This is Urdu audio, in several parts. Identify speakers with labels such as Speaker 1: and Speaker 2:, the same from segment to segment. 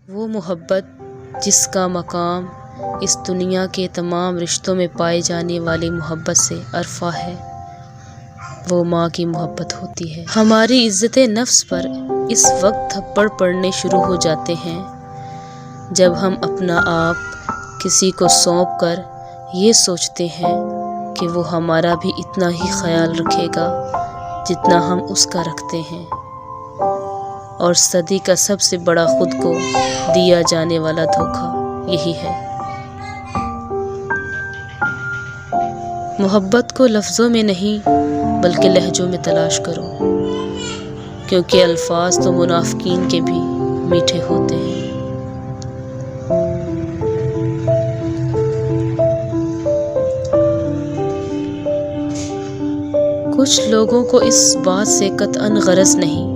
Speaker 1: وہ محبت جس کا مقام اس دنیا کے تمام رشتوں میں پائے جانے والی محبت سے ارفع ہے، وہ ماں کی محبت ہوتی ہے۔ ہماری عزت نفس پر اس وقت تھپڑ پڑنے شروع ہو جاتے ہیں جب ہم اپنا آپ کسی کو سونپ کر یہ سوچتے ہیں کہ وہ ہمارا بھی اتنا ہی خیال رکھے گا جتنا ہم اس کا رکھتے ہیں، اور صدی کا سب سے بڑا خود کو دیا جانے والا دھوکہ یہی ہے۔ محبت کو لفظوں میں نہیں بلکہ لہجوں میں تلاش کرو، کیونکہ الفاظ تو منافقین کے بھی میٹھے ہوتے ہیں۔ کچھ لوگوں کو اس بات سے قطعاً غرض نہیں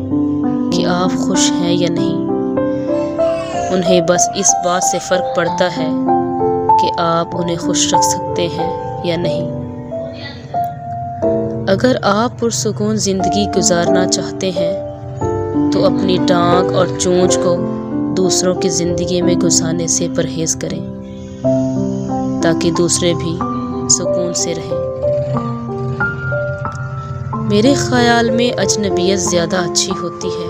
Speaker 1: کہ آپ خوش ہیں یا نہیں، انہیں بس اس بات سے فرق پڑتا ہے کہ آپ انہیں خوش رکھ سکتے ہیں یا نہیں۔ اگر آپ پرسکون زندگی گزارنا چاہتے ہیں تو اپنی ٹانگ اور چونچ کو دوسروں کی زندگی میں گھسانے سے پرہیز کریں تاکہ دوسرے بھی سکون سے رہیں۔ میرے خیال میں اجنبیت زیادہ اچھی ہوتی ہے،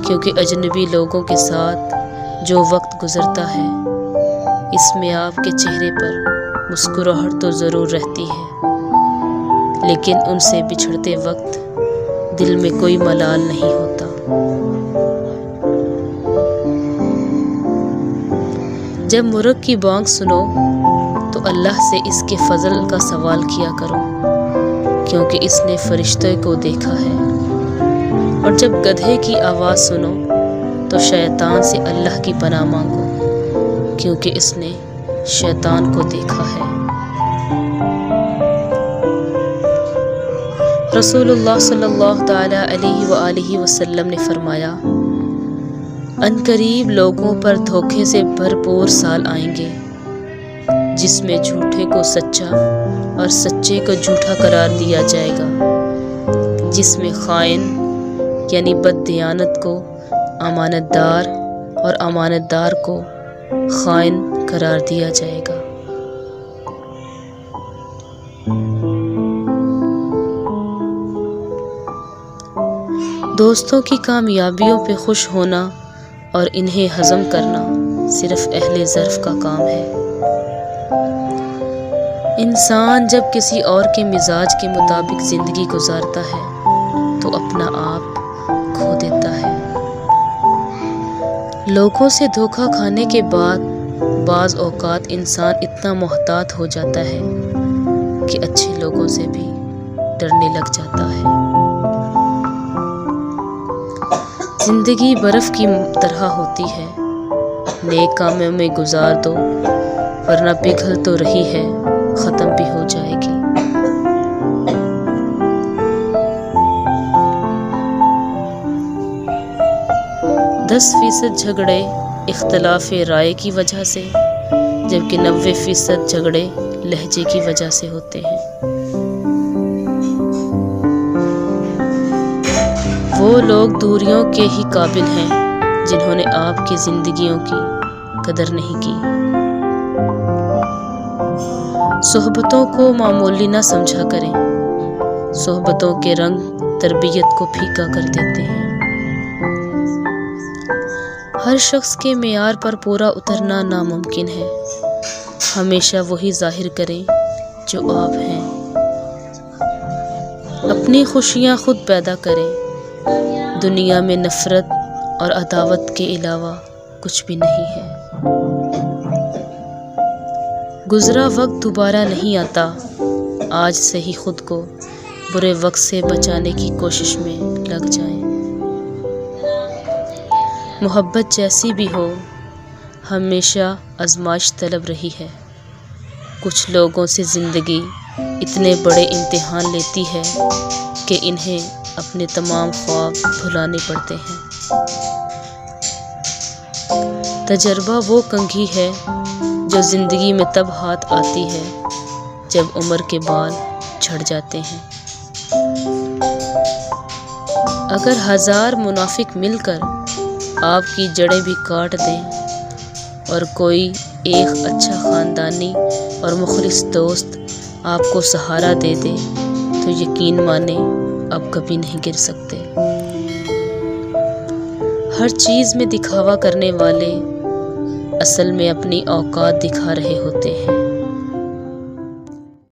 Speaker 1: کیونکہ اجنبی لوگوں کے ساتھ جو وقت گزرتا ہے اس میں آپ کے چہرے پر مسکراہٹ تو ضرور رہتی ہے، لیکن ان سے بچھڑتے وقت دل میں کوئی ملال نہیں ہوتا۔ جب مرغ کی بانگ سنو تو اللہ سے اس کے فضل کا سوال کیا کرو، کیونکہ اس نے فرشتے کو دیکھا ہے، اور جب گدھے کی آواز سنو تو شیطان سے اللہ کی پناہ مانگو، کیونکہ اس نے شیطان کو دیکھا ہے۔ رسول اللہ صلی اللہ تعالی علیہ وآلہ وسلم نے فرمایا، عنقریب لوگوں پر دھوکے سے بھرپور سال آئیں گے جس میں جھوٹے کو سچا اور سچے کو جھوٹا قرار دیا جائے گا، جس میں خائن یعنی بددیانت کو امانت دار اور امانت دار کو خائن قرار دیا جائے گا۔ دوستوں کی کامیابیوں پہ خوش ہونا اور انہیں ہضم کرنا صرف اہل ظرف کا کام ہے۔ انسان جب کسی اور کے مزاج کے مطابق زندگی گزارتا ہے تو اپنا آپ کھو دیتا ہے۔ لوگوں سے دھوکہ کھانے کے بعد بعض اوقات انسان اتنا محتاط ہو جاتا ہے کہ اچھے لوگوں سے بھی ڈرنے لگ جاتا ہے۔ زندگی برف کی طرح ہوتی ہے، نیک کاموں میں گزار دو ورنہ پگھل تو رہی ہے، ختم بھی ہو جائے گی۔ 10% جھگڑے اختلاف رائے کی وجہ سے، جبکہ 90% جھگڑے لہجے کی وجہ سے ہوتے ہیں۔ وہ لوگ دوریوں کے ہی قابل ہیں جنہوں نے آپ کی زندگیوں کی قدر نہیں کی۔ صحبتوں کو معمولی نہ سمجھا کریں، صحبتوں کے رنگ تربیت کو پھیکا کر دیتے ہیں۔ ہر شخص کے معیار پر پورا اترنا ناممکن ہے، ہمیشہ وہی ظاہر کریں جو آپ ہیں۔ اپنی خوشیاں خود پیدا کریں، دنیا میں نفرت اور عداوت کے علاوہ کچھ بھی نہیں ہے۔ گزرا وقت دوبارہ نہیں آتا، آج سے ہی خود کو برے وقت سے بچانے کی کوشش میں لگ جائیں۔ محبت جیسی بھی ہو ہمیشہ آزمائش طلب رہی ہے۔ کچھ لوگوں سے زندگی اتنے بڑے امتحان لیتی ہے کہ انہیں اپنے تمام خواب بھلانے پڑتے ہیں۔ تجربہ وہ کنگھی ہے جو زندگی میں تب ہاتھ آتی ہے جب عمر کے بال جھڑ جاتے ہیں۔ اگر 1000 منافق مل کر آپ کی جڑیں بھی کاٹ دیں اور کوئی ایک اچھا خاندانی اور مخلص دوست آپ کو سہارا دے دے تو یقین مانیں آپ کبھی نہیں گر سکتے۔ ہر چیز میں دکھاوا کرنے والے اصل میں اپنی اوقات دکھا رہے ہوتے ہیں۔